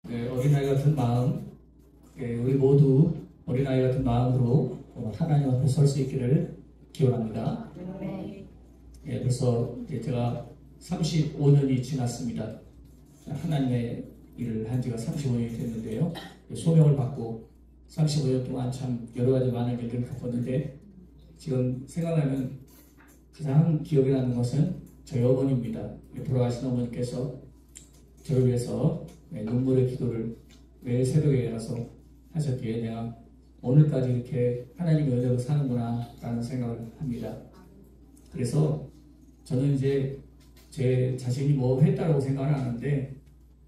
네, 어린아이 같은 마음, 우리 모두 어린아이 같은 마음으로 하나님 앞에 설 수 있기를 기원합니다. 벌써 이제 제가 35년이 지났습니다. 하나님의 일을 한 지가 35년이 됐는데요. 소명을 받고 35년 동안 참 여러 가지 많은 일들을 겪었는데, 지금 생각나면 가장 기억에 남는 것은 저희 어머니입니다. 돌아가신 어머니께서 저를 위해서 눈물의 기도를 매일 새벽에 일어나서 하셨기에 내가 오늘까지 이렇게 하나님의 은혜로 사는구나 라는 생각을 합니다. 그래서 저는 이제 제 자신이 뭐 했다고 생각을 하는데,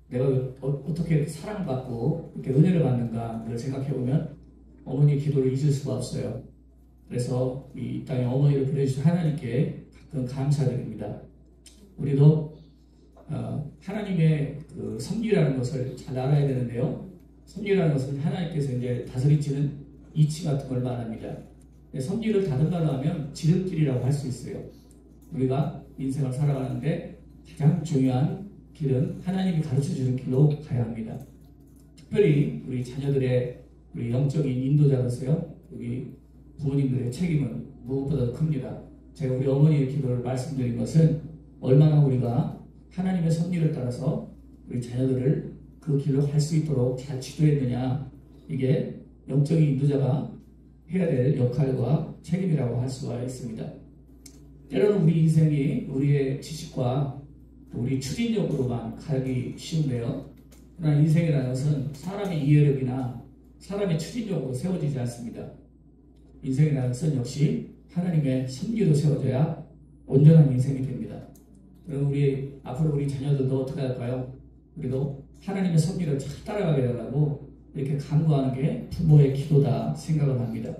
내가 어떻게 사랑받고 이렇게 은혜를 받는가를 생각해보면 어머니의 기도를 잊을 수가 없어요. 그래서 이 땅에 어머니를 보내주신 하나님께 가끔 감사드립니다. 우리도 하나님의 그 섭리라는 것을 잘 알아야 되는데요. 섭리라는 것은 하나님께서 이제 다스리시는 이치 같은 걸 말합니다. 섭리를 다른 말로 하면 지름길이라고 할 수 있어요. 우리가 인생을 살아가는데 가장 중요한 길은 하나님이 가르쳐주는 길로 가야 합니다. 특별히 우리 자녀들의 우리 영적인 인도자로서요, 우리 부모님들의 책임은 무엇보다도 큽니다. 제가 우리 어머니의 기도를 말씀드린 것은 얼마나 우리가 하나님의 섭리를 따라서 우리 자녀들을 그 길로 갈 수 있도록 잘 지도했느냐, 이게 영적인 인도자가 해야 될 역할과 책임이라고 할 수가 있습니다. 때로는 우리 인생이 우리의 지식과 우리 추진력으로만 가기 쉬운데요. 그러나 인생이라는 것은 사람의 이해력이나 사람의 추진력으로 세워지지 않습니다. 인생이라는 것은 역시 하나님의 섭리로 세워져야 온전한 인생이 됩니다. 그럼 앞으로 우리 자녀들도 어떻게 할까요? 우리도 하나님의 섭리를 잘 따라가게 되라고 이렇게 간구하는 게 부모의 기도다 생각을 합니다.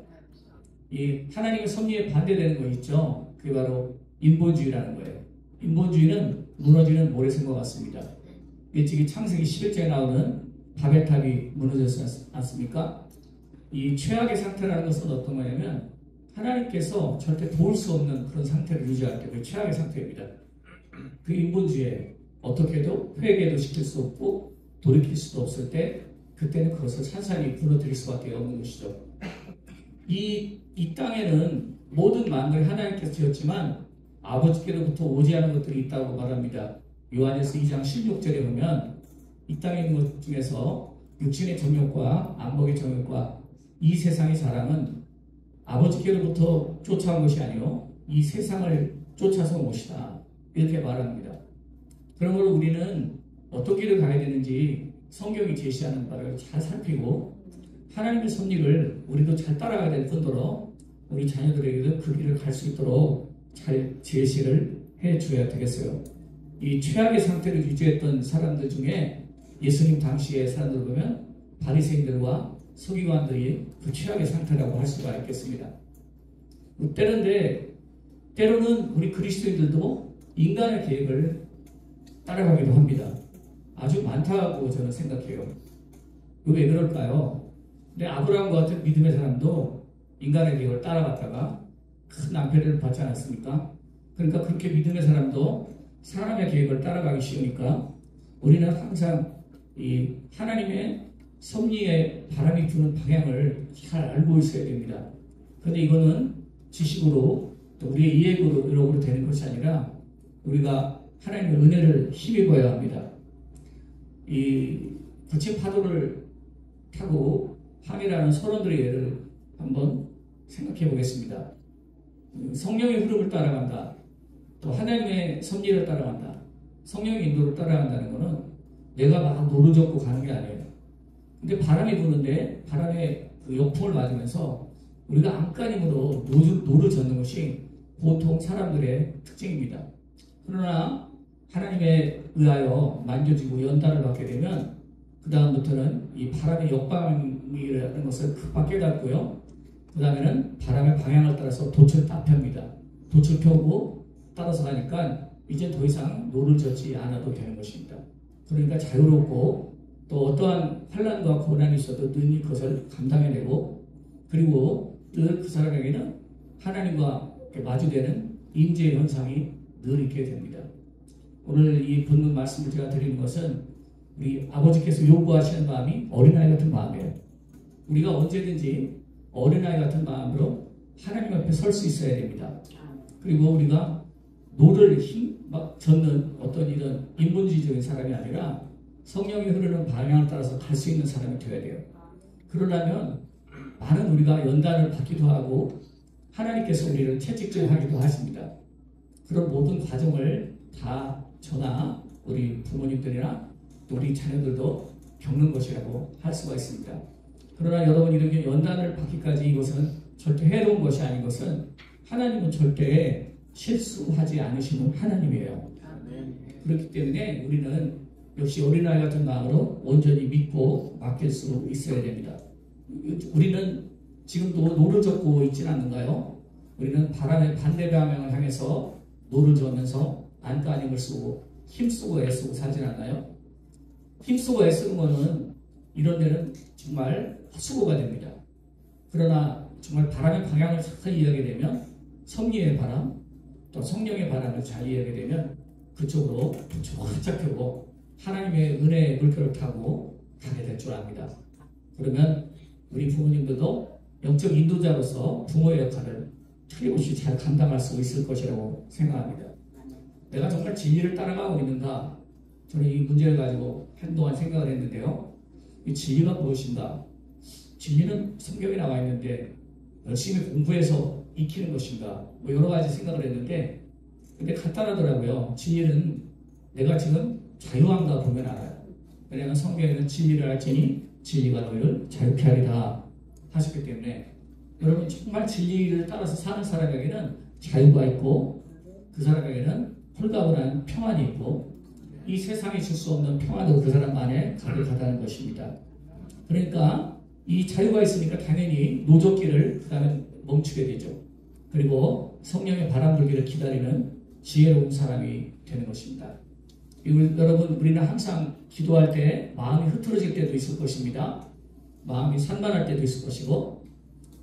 이 하나님의 섭리에 반대되는 거 있죠? 그게 바로 인본주의라는 거예요. 인본주의는 무너지는 모래성과 같습니다. 일찍이 창세기 11장에 나오는 바벨탑이 무너졌지 않습니까? 이 최악의 상태라는 것은 어떤 거냐면 하나님께서 절대 도울 수 없는 그런 상태를 유지할 때 그 최악의 상태입니다. 그 인본주의에 어떻게 해도 회개도 시킬 수 없고 돌이킬 수도 없을 때, 그때는 그것을 산산이 무너뜨릴 수밖에 없는 것이죠. 이 땅에는 모든 만물이 하나님께서 지었지만 아버지께로부터 오지 않은 것들이 있다고 말합니다. 요한에서 2장 16절에 보면 이 땅에 있는 것 중에서 육신의 정욕과 안목의 정욕과 이 세상의 사랑은 아버지께로부터 쫓아온 것이 아니요 이 세상을 쫓아서 온 것이다, 이렇게 말합니다. 그러므로 우리는 어떤 길을 가야 되는지 성경이 제시하는 바를 잘 살피고 하나님의 섭리를 우리도 잘 따라가야 될 뿐더러 우리 자녀들에게도 그 길을 갈 수 있도록 잘 제시를 해줘야 되겠어요. 이 최악의 상태를 유지했던 사람들 중에 예수님 당시의 사람들 보면 바리새인들과 서기관들이 그 최악의 상태라고 할 수가 있겠습니다. 때로는 우리 그리스도인들도 인간의 계획을 따라가기도 합니다. 아주 많다고 저는 생각해요. 왜 그럴까요? 근데 아브라함과 같은 믿음의 사람도 인간의 계획을 따라갔다가 큰 낭패를 받지 않았습니까? 그러니까 그렇게 믿음의 사람도 사람의 계획을 따라가기 쉬우니까 우리는 항상 이 하나님의 섭리에 바람이 부는 방향을 잘 알고 있어야 됩니다. 그런데 이거는 지식으로 또 우리의 이해력으로 되는 것이 아니라 우리가 하나님의 은혜를 힘입어야 합니다. 이 거친 파도를 타고 항해라는 선원들의 예를 한번 생각해 보겠습니다. 성령의 흐름을 따라간다, 또 하나님의 섭리를 따라간다, 성령의 인도를 따라간다는 것은 내가 막 노루젓고 가는 게 아니에요. 근데 바람이 부는데 바람의 그 역풍을 맞으면서 우리가 안간힘으로 노루젓는 것이 보통 사람들의 특징입니다. 그러나 하나님에 의하여 만져지고 연단을 받게 되면 그 다음부터는 이 바람의 역방이라는 것을 급박 깨닫고요. 그 다음에는 바람의 방향을 따라서 돛을 딱 펴니다. 돛을 펴고 따라서 가니까 이제 더 이상 노를 젓지 않아도 되는 것입니다. 그러니까 자유롭고 또 어떠한 환난과 고난이 있어도 능히 그것을 감당해내고, 그리고 늘 그 사람에게는 하나님과 마주되는 임재의 현상이 늘 있게 됩니다. 오늘 이 본문 말씀을 제가 드리는 것은 우리 아버지께서 요구하시는 마음이 어린아이 같은 마음이에요. 우리가 언제든지 어린아이 같은 마음으로 하나님 앞에 설 수 있어야 됩니다. 그리고 우리가 노를 막 젓는 어떤 이런 인본주의적인 사람이 아니라 성령이 흐르는 방향을 따라서 갈 수 있는 사람이 되어야 돼요. 그러려면 많은 우리가 연단을 받기도 하고 하나님께서 우리를 채찍질하기도 하십니다. 그런 모든 과정을 다 저나 우리 부모님들이나 또 우리 자녀들도 겪는 것이라고 할 수가 있습니다. 그러나 여러분 이렇게 연단을 받기까지 이것은 절대 해로운 것이 아닌 것은 하나님은 절대 실수하지 않으시는 하나님이에요. 그렇기 때문에 우리는 역시 어린아이 같은 마음으로 온전히 믿고 맡길 수 있어야 됩니다. 우리는 지금도 노를 젓고 있지는 않는가요? 우리는 바람의 반대 방향을 향해서 노를 저으면서 안간힘을 쓰고 힘쓰고 애쓰고 살진 않나요? 힘쓰고 애쓰는 거는 이런 데는 정말 헛수고가 됩니다. 그러나 정말 바람의 방향을 잘 이해하게 되면 섭리의 바람, 또 성령의 바람을 잘 이해하게 되면 그쪽으로 활짝 펴고 하나님의 은혜의 물결을 타고 가게 될 줄 압니다. 그러면 우리 부모님들도 영적 인도자로서 부모의 역할을 틀림없이 잘 감당할 수 있을 것이라고 생각합니다. 내가 정말 진리를 따라가고 있는가? 저는 이 문제를 가지고 한동안 생각을 했는데요. 이 진리가 무엇인가? 진리는 성경에 나와 있는데 열심히 공부해서 익히는 것인가? 뭐 여러 가지 생각을 했는데 근데 간단하더라고요. 진리는 내가 지금 자유한가 보면 알아요. 왜냐하면 성경에는 진리를 알지니 진리가 너희를 자유케 하리라 하셨기 때문에 여러분 정말 진리를 따라서 사는 사람에게는 자유가 있고 그 사람에게는 홀가분한 평안이 있고 이 세상에 줄 수 없는 평안도 그 사람 안에 가득하다는 것입니다. 그러니까 이 자유가 있으니까 당연히 노젓기를 그 다음에 멈추게 되죠. 그리고 성령의 바람 불기를 기다리는 지혜로운 사람이 되는 것입니다. 여러분 우리는 항상 기도할 때 마음이 흐트러질 때도 있을 것입니다. 마음이 산만할 때도 있을 것이고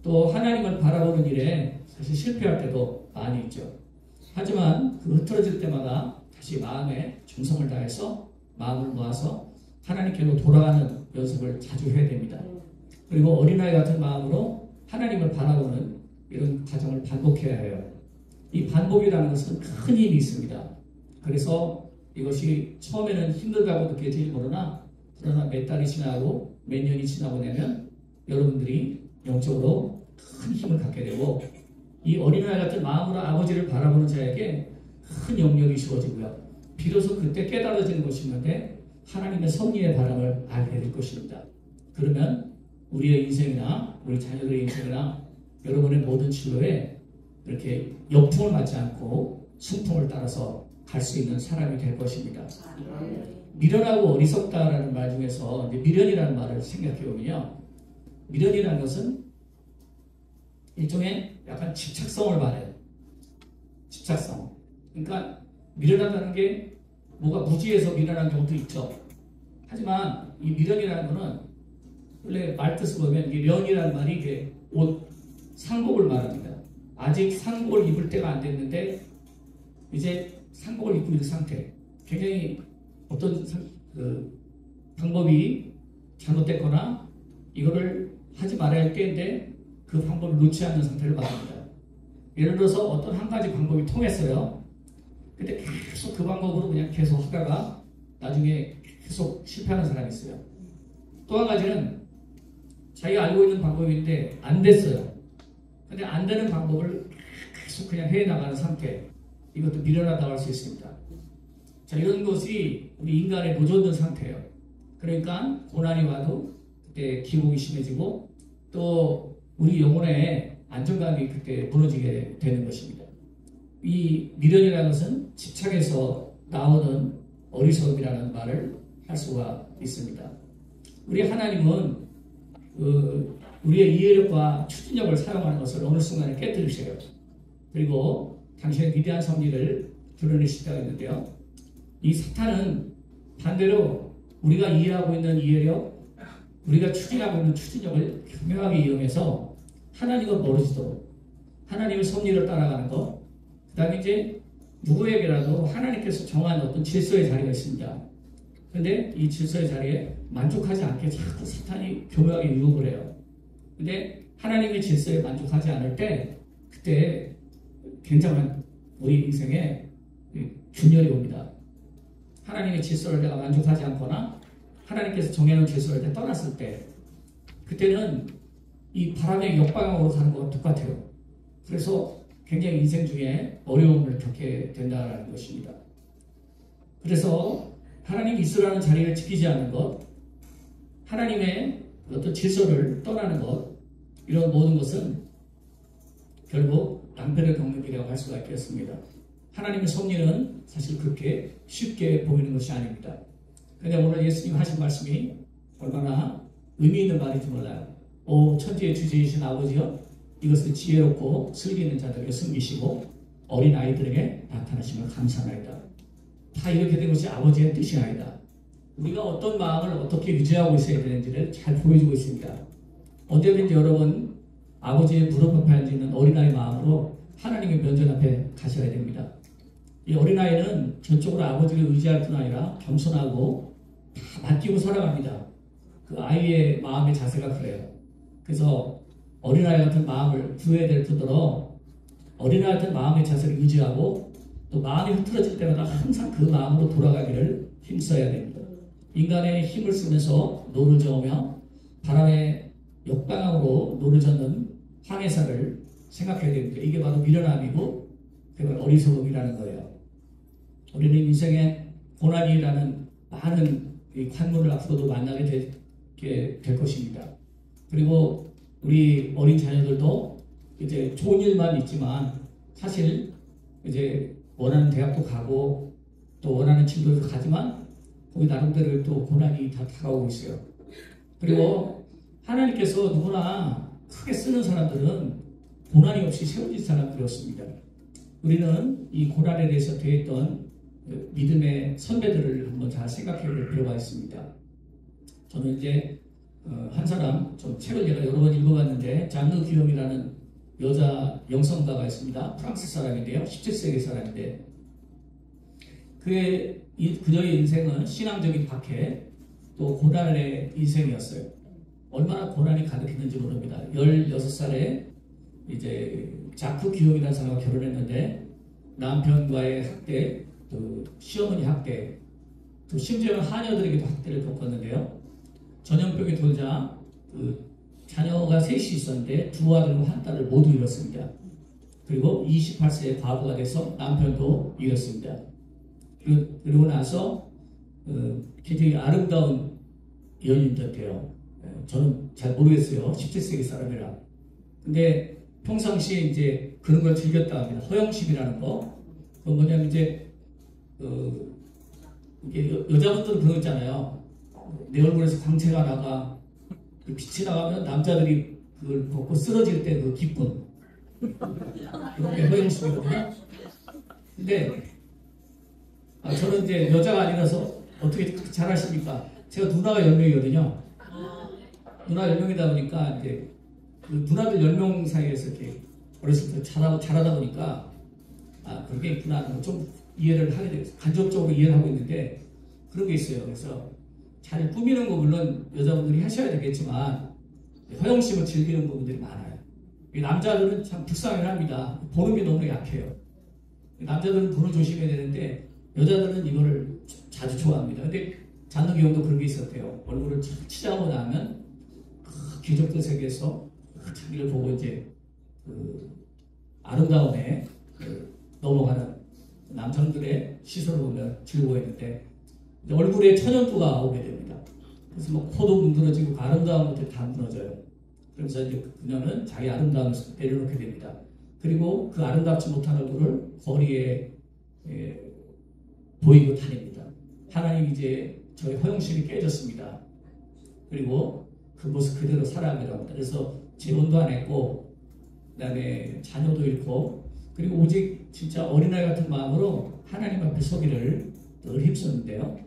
또 하나님을 바라보는 일에 사실 실패할 때도 많이 있죠. 하지만 그 흐트러질 때마다 다시 마음에 중성을 다해서 마음을 모아서 하나님께로 돌아가는 연습을 자주 해야 됩니다. 그리고 어린아이 같은 마음으로 하나님을 바라보는 이런 과정을 반복해야 해요. 이 반복이라는 것은 큰 힘이 있습니다. 그래서 이것이 처음에는 힘들다고 느껴질지 모르나 그러나 몇 달이 지나고 몇 년이 지나고 나면 여러분들이 영적으로 큰 힘을 갖게 되고 이 어린아이 같은 마음으로 아버지를 바라보는 자에게 큰 영역이 주어지고요. 비로소 그때 깨달아지는 것이 있는데 하나님의 섭리의 바람을 알게 될 것입니다. 그러면 우리의 인생이나 우리 자녀들의 인생이나 여러분의 모든 진로에 이렇게 역풍을 맞지 않고 순풍을 따라서 갈 수 있는 사람이 될 것입니다. 미련하고 어리석다라는 말 중에서 이제 미련이라는 말을 생각해 보면요. 미련이라는 것은 일종의 약간 집착성을 말해요. 집착성. 그러니까 미련하다는 게 뭐가 무지해서 미련한 경우도 있죠. 하지만 이 미련이라는 거는 원래 말뜻을 보면 이 면이라는 말이 이게 옷, 상복을 말합니다. 아직 상복을 입을 때가 안 됐는데 이제 상복을 입고 있는 상태. 굉장히 어떤 방법이 잘못됐거나 이거를 하지 말아야 할 때인데 그 방법을 놓지 않는 상태를 말합니다. 예를 들어서 어떤 한 가지 방법이 통했어요. 근데 계속 그 방법으로 그냥 계속 하다가 나중에 계속 실패하는 사람이 있어요. 또 한 가지는 자기가 알고 있는 방법인데 안 됐어요. 근데 안 되는 방법을 계속 그냥 해나가는 상태. 이것도 미련하다고 할 수 있습니다. 자, 이런 것이 우리 인간의 노젓는 상태예요. 그러니까 고난이 와도 그때 기복이 심해지고 또 우리 영혼의 안정감이 그때 무너지게 되는 것입니다. 이 미련이라는 것은 집착에서 나오는 어리석음이라는 말을 할 수가 있습니다. 우리 하나님은 우리의 이해력과 추진력을 사용하는 것을 어느 순간에 깨뜨리셔요. 그리고 당신의 위대한 섭리를 드러내시다고 했는데요. 이 사탄은 반대로 우리가 이해하고 있는 이해력, 우리가 추진하고 있는 추진력을 교묘하게 이용해서 하나님과 멀어지도록 하나님의 섭리를 따라가는 것, 그 다음에 이제 누구에게라도 하나님께서 정한 어떤 질서의 자리가 있습니다. 근데 이 질서의 자리에 만족하지 않게 자꾸 사탄이 교묘하게 유혹을 해요. 근데 하나님의 질서에 만족하지 않을 때 그때 굉장한 우리 인생에 균열이 옵니다. 하나님의 질서를 내가 만족하지 않거나 하나님께서 정해놓은 질서를 내가 떠났을 때 그때는 이 바람의 역방향으로 가는 것과 똑같아요. 그래서 굉장히 인생 중에 어려움을 겪게 된다는 것입니다. 그래서 하나님이 있으라는 자리를 지키지 않는 것, 하나님의 어떤 질서를 떠나는 것, 이런 모든 것은 결국 낭패를 겪는 길이라고 할 수가 있겠습니다. 하나님의 섭리는 사실 그렇게 쉽게 보이는 것이 아닙니다. 그런데 오늘 예수님 하신 말씀이 얼마나 의미 있는 말인지 몰라요. 오 천지의 주제이신 아버지여, 이것을 지혜롭고 슬기 있는 자들에게 숨기시고 어린 아이들에게 나타나심을 감사하나이다. 다 이렇게 된 것이 아버지의 뜻이나이다. 우리가 어떤 마음을 어떻게 유지하고 있어야 되는지를 잘 보여주고 있습니다. 언제든지 여러분 아버지의 무릎 앞에 앉아있는 어린아이 마음으로 하나님의 면전 앞에 가셔야 됩니다. 이 어린아이는 전적으로 아버지를 의지할 뿐 아니라 겸손하고 다 맡기고 살아갑니다. 그 아이의 마음의 자세가 그래요. 그래서 어린아이 같은 마음을 구해야 될 뿐더러 어린아이 같은 마음의 자세를 유지하고 또 마음이 흐트러질 때마다 항상 그 마음으로 돌아가기를 힘써야 됩니다. 인간의 힘을 쓰면서 노를 저으며 바람의 역방향으로 노를 젓는 항해사를 생각해야 됩니다. 이게 바로 미련함이고 그게 바로 어리석음이라는 거예요. 우리는 인생의 고난이라는 많은 이 관문을 앞으로도 만나게 될 것입니다. 그리고 우리 어린 자녀들도 이제 좋은 일만 있지만 사실 이제 원하는 대학도 가고 또 원하는 친구도 가지만 거기 나름대로 또 고난이 다 다가오고 있어요. 그리고 하나님께서 누구나 크게 쓰는 사람들은 고난이 없이 세워진 사람들이었습니다. 우리는 이 고난에 대해서 되어있던 믿음의 선배들을 한번 잘 생각해 볼 필요가 있습니다. 저는 이제 한 사람 좀 책을 제가 여러 번 읽어봤는데 장르 기욤이라는 여자 영성가가 있습니다. 프랑스 사람인데요. 17세기 사람인데 그녀의 인생은 신앙적인 박해 또 고난의 인생이었어요. 얼마나 고난이 가득했는지 모릅니다. 16살에 이제 자크 기욤이라는 사람과 결혼했는데 남편과의 학대, 또 시어머니 학대, 또 심지어는 하녀들에게도 학대를 겪었는데요. 전염병이 돌자 자녀가 셋이 있었는데 두 아들과 한 딸을 모두 잃었습니다. 그리고 28세에 과부가 돼서 남편도 잃었습니다. 그리고 나서 굉장히 아름다운 연인이었대요. 저는 잘 모르겠어요. 17세기 사람이라. 근데 평상시에 이제 그런 걸 즐겼다 합니다. 허영심이라는 거. 그건 뭐냐면 이제 이게 여자분들은 그런 거 있잖아요. 내 얼굴에서 광채가 나가 빛이 나가면 남자들이 그걸 벗고 쓰러질 때 그 기쁨, 그런 게 허영심이거든요. 근데 저는 이제 여자가 아니라서 어떻게 잘 아십니까? 제가 누나가 10명이거든요. 누나 10명이다 보니까 이제 그 누나들 10명 사이에서 이렇게 어렸을 때 자라다 보니까 그게 있구나 좀 이해를 하게 돼요. 간접적으로 이해를 하고 있는데 그런 게 있어요. 그래서 잘 꾸미는 거 물론 여자분들이 하셔야 되겠지만 허영심을 즐기는 부분들이 많아요. 남자들은 참 불쌍하긴 합니다. 보는 게 너무 약해요. 남자들은 보는 조심해야 되는데 여자들은 이거를 자주 좋아합니다. 근데 장르 기욤도 그런 게 있었대요. 얼굴을 치자고 나면 그 기적들 세계에서 자기를 보고 이제 아름다움에 넘어가는 남성들의 시선을 보면 즐거워했는데 얼굴에 천연두가 오게 됩니다. 그래서 뭐 코도 문드러지고 그 아름다운 것들이 다 무너져요. 그래서 이제 그녀는 자기 아름다움을 내려놓게 됩니다. 그리고 그 아름답지 못한 얼굴을 거리에 보이고 다닙니다. 하나님 이제 저의 허영심이 깨졌습니다. 그리고 그 모습 그대로 살아가기로 합니다. 그래서 재혼도 안 했고 그 다음에 자녀도 잃고 그리고 오직 진짜 어린아이 같은 마음으로 하나님 앞에 서기를 늘 힘썼는데요.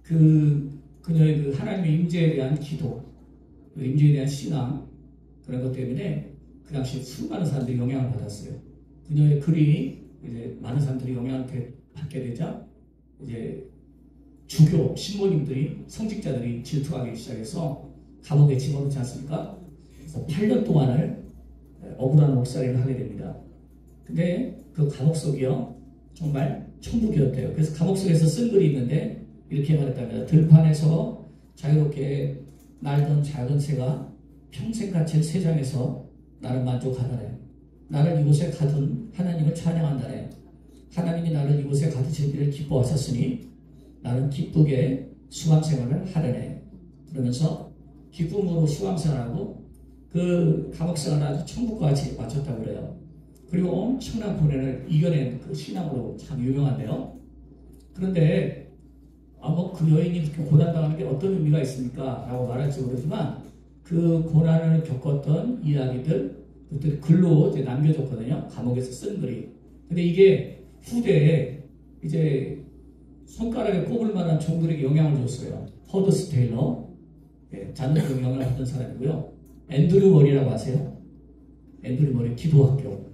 그녀의 그 하나님의 임재에 대한 기도, 그 임재에 대한 신앙 그런 것 때문에 그 당시에 수많은 사람들이 영향을 받았어요. 그녀의 글이 이제 많은 사람들이 영향을 받게 되자 이제 주교, 신부님들이, 성직자들이 질투하기 시작해서 감옥에 집어넣지 않습니까? 그래서 8년 동안을 억울한 목살이를 하게 됩니다. 근데 그 감옥 속이요, 정말 천국이었대요. 그래서 감옥 속에서 쓴 글이 있는데 이렇게 말했답니다. 들판에서 자유롭게 날던 작은 새가 평생 갇힌 새장에서 나를 만족하다네. 나를 이곳에 가둔 하나님을 찬양한다네. 하나님이 나를 이곳에 가두시기를 기뻐하셨으니 나는 기쁘게 수감생활을 하려네. 그러면서 기쁨으로 수감생활하고 그 감옥생활을 아주 천국과 같이 마쳤다고 그래요. 그리고 엄청난 고난을 이겨낸 그 신앙으로 참 유명한데요. 그런데 그 여인이 그렇게 고난당하는 게 어떤 의미가 있습니까? 라고 말할지 모르지만 그 고난을 겪었던 이야기들 그것들이 글로 이제 남겨졌거든요. 감옥에서 쓴 글이. 근데 이게 후대에 이제 손가락에 꼽을 만한 종들에게 영향을 줬어요. 허더스 테일러, 잔혹 영향을 받은 사람이고요. 앤드류 머리라고 아세요? 앤드류 머리 기도학교.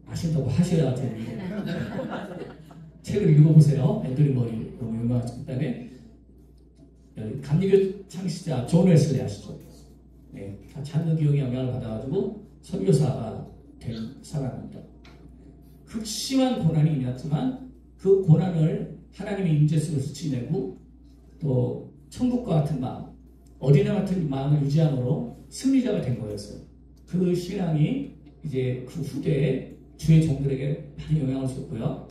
아신다고 하셔야 되는데. 책을 읽어보세요. 앤드류 머리 너무 유명하죠. 그 다음에 감리교 창시자 존 웨슬리 아시죠? 네, 잔혹의 영향을 받아가지고 선교사가 된 사람입니다. 극심한 고난이 있었지만 그 고난을 하나님의 임재 속에서 지내고 또 천국과 같은 마음, 어린아 같은 마음을 유지함으로 승리자가 된 거였어요. 그 신앙이 이제 그 후대에 주의 종들에게 많이 영향을 줬고요.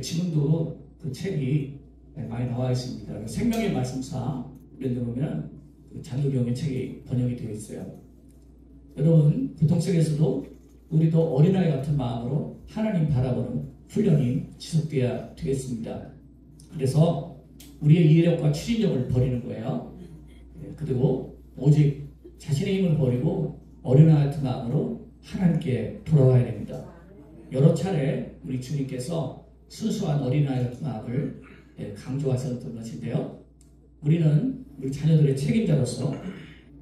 지금도 그 책이 많이 나와 있습니다. 생명의 말씀사 이런 데 보면 그 잔혹의 책이 번역이 되어 있어요. 여러분, 고통 속에서도 우리도 어린아이 같은 마음으로 하나님 바라보는 훈련이 지속되어야 되겠습니다. 그래서 우리의 이해력과 추진력을 버리는 거예요. 그리고 오직 자신의 힘을 버리고 어린아이 같은 마음으로 하나님께 돌아와야 됩니다. 여러 차례 우리 주님께서 순수한 어린아이 같은 마음을 강조하셨던 것인데요. 우리는 우리 자녀들의 책임자로서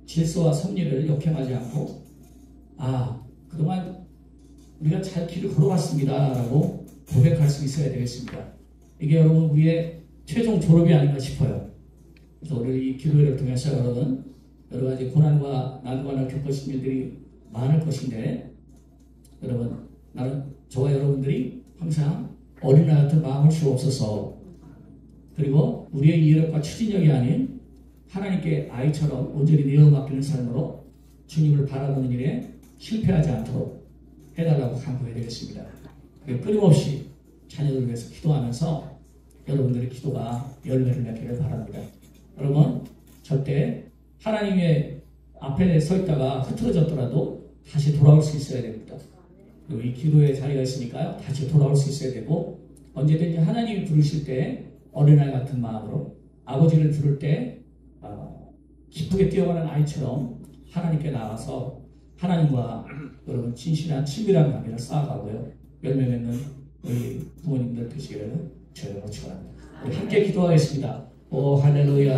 질서와 섭리를 역행하지 않고 그동안 우리가 잘 길을 걸어왔습니다 라고 고백할 수 있어야 되겠습니다. 이게 여러분 우리의 최종 졸업이 아닌가 싶어요. 그래서 우리 이 기도회를 통해서 여러분 여러 가지 고난과 난관을 겪으신 일들이 많을 것인데 여러분 저와 여러분들이 항상 어린아이 같은 마음을 주옵소서. 그리고 우리의 이해력과 추진력이 아닌 하나님께 아이처럼 온전히 내어 맡기는 삶으로 주님을 바라보는 일에 실패하지 않도록 해달라고 간구해야 되겠습니다. 끊임없이 자녀들을 위해서 기도하면서 여러분들의 기도가 열매를 맺기를 바랍니다. 여러분 절대 하나님의 앞에 서 있다가 흐트러졌더라도 다시 돌아올 수 있어야 됩니다. 그리고 이 기도의 자리가 있으니까요. 다시 돌아올 수 있어야 되고 언제든지 하나님이 부르실 때 어린아이 같은 마음으로 아버지를 부를 때 기쁘게 뛰어가는 아이처럼 하나님께 나가서 하나님과 여러분 진실한 친밀한 관계를 쌓아가고요. 열매 맺는 우리 부모님들 되시기를 주님으로 축원합니다. 우리 함께 기도하겠습니다. 오 할렐루야.